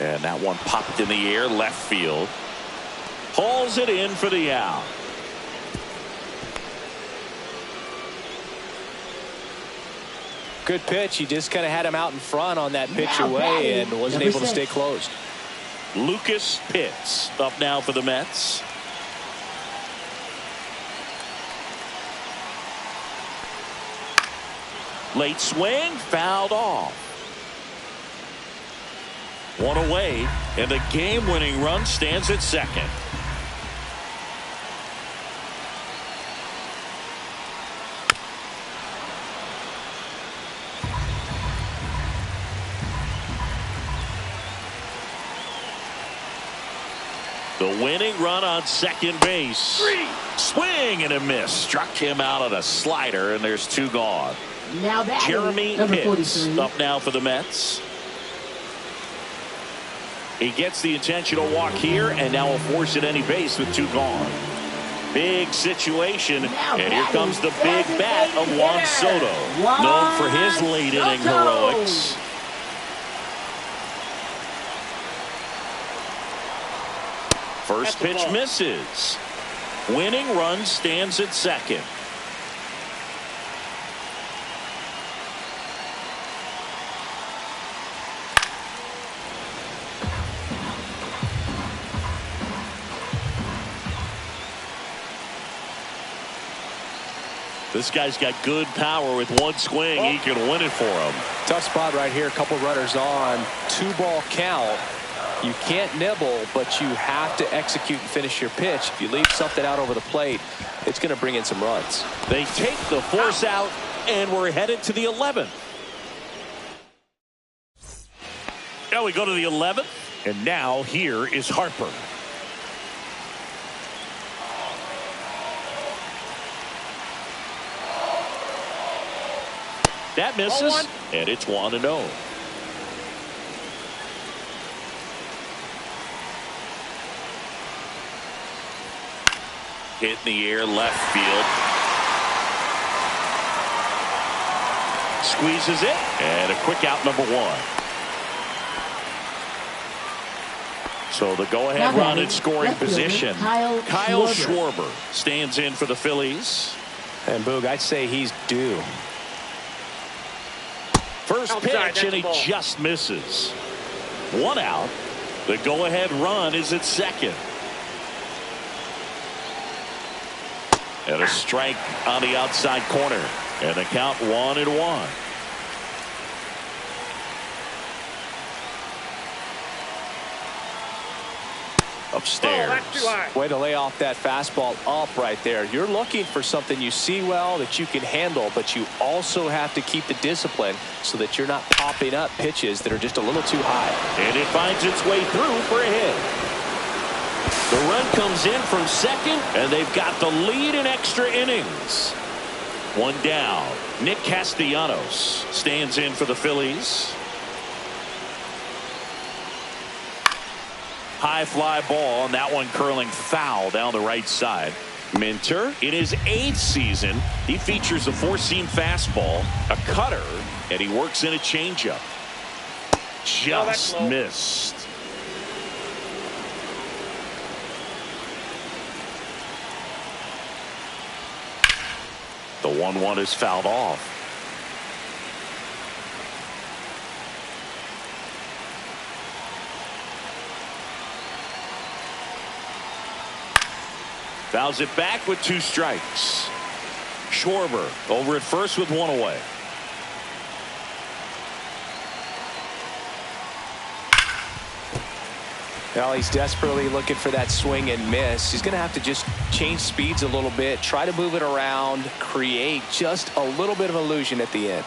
And that one popped in the air, left field. Hauls it in for the out. Good pitch. He just kind of had him out in front on that pitch away and wasn't able to stay closed. Lucas Pitts up now for the Mets. Late swing, fouled off. 1 away, and the game-winning run stands at second. The winning run on second base. Swing and a miss. Struck him out on a slider, and there's 2 gone. Now that Jeremy Pitts up now for the Mets. He gets the intentional walk here, and now will force at any base with 2 gone. Big situation, and here comes the big bat of Juan Soto, known for his late inning heroics. First pitch misses. Winning run stands at second. This guy's got good power. With one swing, he can win it for him. Tough spot right here. A couple runners on. 2-ball count. You can't nibble, but you have to execute and finish your pitch. If you leave something out over the plate, it's going to bring in some runs. They take the force out, and we're headed to the 11th. Now we go to the 11th, and now here is Harper. That misses, and it's 1-0. Hit in the air, left field. Squeezes it, and a quick out, number 1. So the go-ahead run in scoring position. Kyle Schwarber stands in for the Phillies. And Boog, I'd say he's due. First pitch, and he just misses. 1 out. The go-ahead run is at second. And a strike on the outside corner. And the count 1-1. Upstairs. Way to lay off that fastball up right there. You're looking for something you see well that you can handle, but you also have to keep the discipline so that you're not popping up pitches that are just a little too high. And it finds its way through for a hit. The run comes in from second, and they've got the lead in extra innings. 1 down. Nick Castellanos stands in for the Phillies. High fly ball, and that one curling foul down the right side. Minter, in his 8th season, he features a 4-seam fastball, a cutter, and he works in a changeup. Just missed. The 1-1 is fouled off. Fouls it back with 2 strikes. Schwarber over at first with 1 away. Well, he's desperately looking for that swing and miss. He's going to have to just change speeds a little bit, try to move it around, create just a little bit of illusion at the end.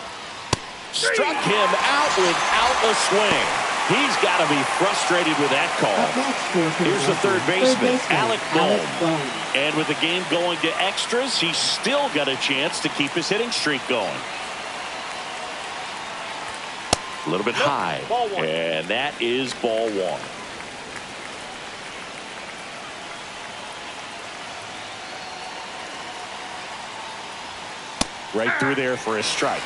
Struck him out without a swing. He's got to be frustrated with that call. Here's the third baseman, Alec Bohm. And with the game going to extras, he's still got a chance to keep his hitting streak going. A little bit high. And that is ball 1. Right through there for a strike.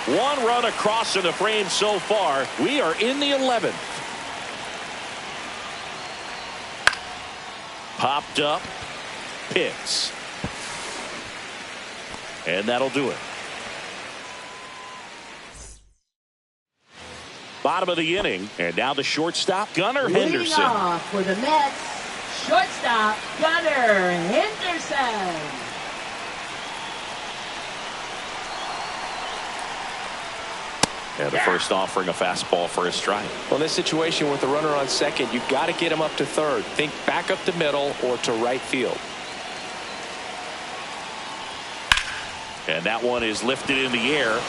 1 run across in the frame so far. We are in the 11th. Popped up. Pitts. And that'll do it. Bottom of the inning. And now the shortstop, Gunnar Henderson. Leading off for the Mets, shortstop, Gunnar Henderson. And the first offering a fastball for a strike. Well, in this situation with the runner on second, you've got to get him up to third. Think back up the middle or to right field. And that one is lifted in the air.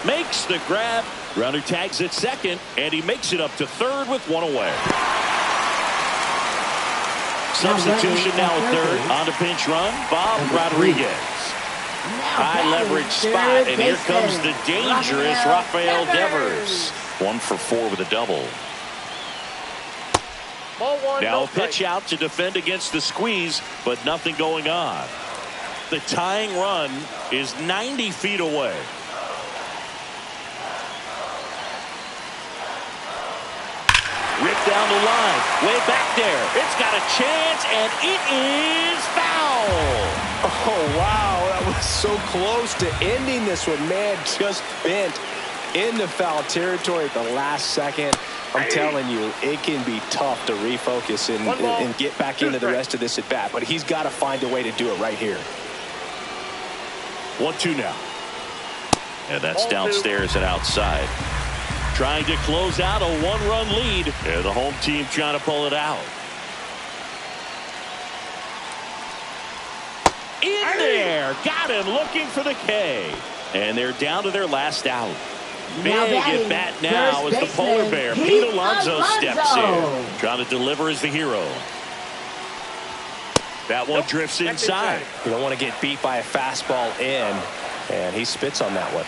Makes the grab. Runner tags at second, and he makes it up to third with 1 away. Substitution now at third. On the pinch run, Bob Rodriguez. High leverage spot, and here comes the dangerous Rafael Devers. 1 for 4 with a double. Now a pitch out to defend against the squeeze, but nothing going on. The tying run is 90 feet away. Ripped down the line, way back there. It's got a chance, and it is foul. Oh, wow, that was so close to ending this one. Man, just bent. into foul territory at the last second. I'm telling you, it can be tough to refocus and get back into the rest of this at bat. But he's got to find a way to do it right here. 1-2 now. And that's downstairs and outside. Trying to close out a one-run lead. And the home team trying to pull it out. In there. Got him looking for the K. And they're down to their last out. Big at bat now as the polar bear, Pete Alonso, steps in. Trying to deliver as the hero. That one drifts inside. You don't want to get beat by a fastball in, and he spits on that one.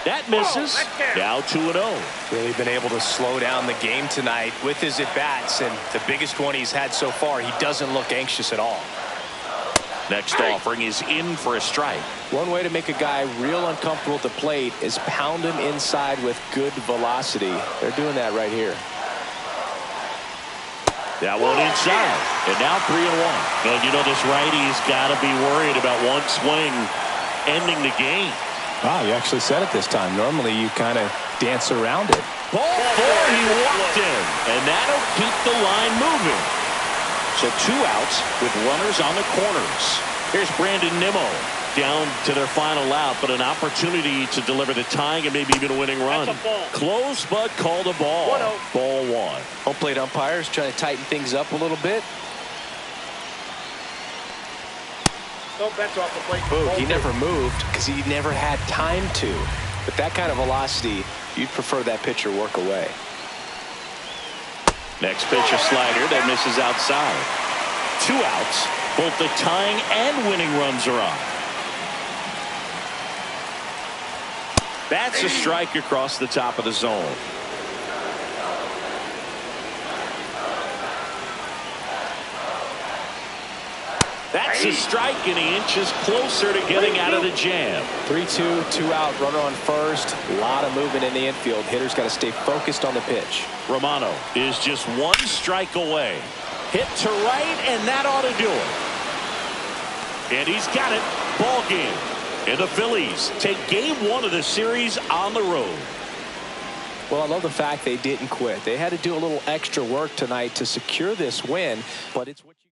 That misses. Now 2-0. Really been able to slow down the game tonight with his at-bats, and the biggest one he's had so far, he doesn't look anxious at all. Next offering is in for a strike. One way to make a guy real uncomfortable at the plate is pound him inside with good velocity. They're doing that right here. That one inside. And now 3-1. And you know, this righty's got to be worried about one swing ending the game. Wow, you actually said it this time. Normally you kind of dance around it. Ball 4, he walked in. And that'll keep the line moving. So 2 outs with runners on the corners. Here's Brandon Nimmo down to their final out, but an opportunity to deliver the tying and maybe even a winning run. Close, but called a ball. Ball 1. Home plate umpires trying to tighten things up a little bit. Don't bet off the plate. Boog, he never moved because he never had time to. With that kind of velocity, you'd prefer that pitcher work away. Next pitch, a slider that misses outside. 2 outs. Both the tying and winning runs are on. That's a strike across the top of the zone. That's a strike, and he inches closer to getting out of the jam. 3-2, 2 out, runner on first. A lot of movement in the infield. Hitter's got to stay focused on the pitch. Romano is just 1 strike away. Hit to right, and that ought to do it. And he's got it. Ball game. And the Phillies take game 1 of the series on the road. Well, I love the fact they didn't quit. They had to do a little extra work tonight to secure this win, but it's what you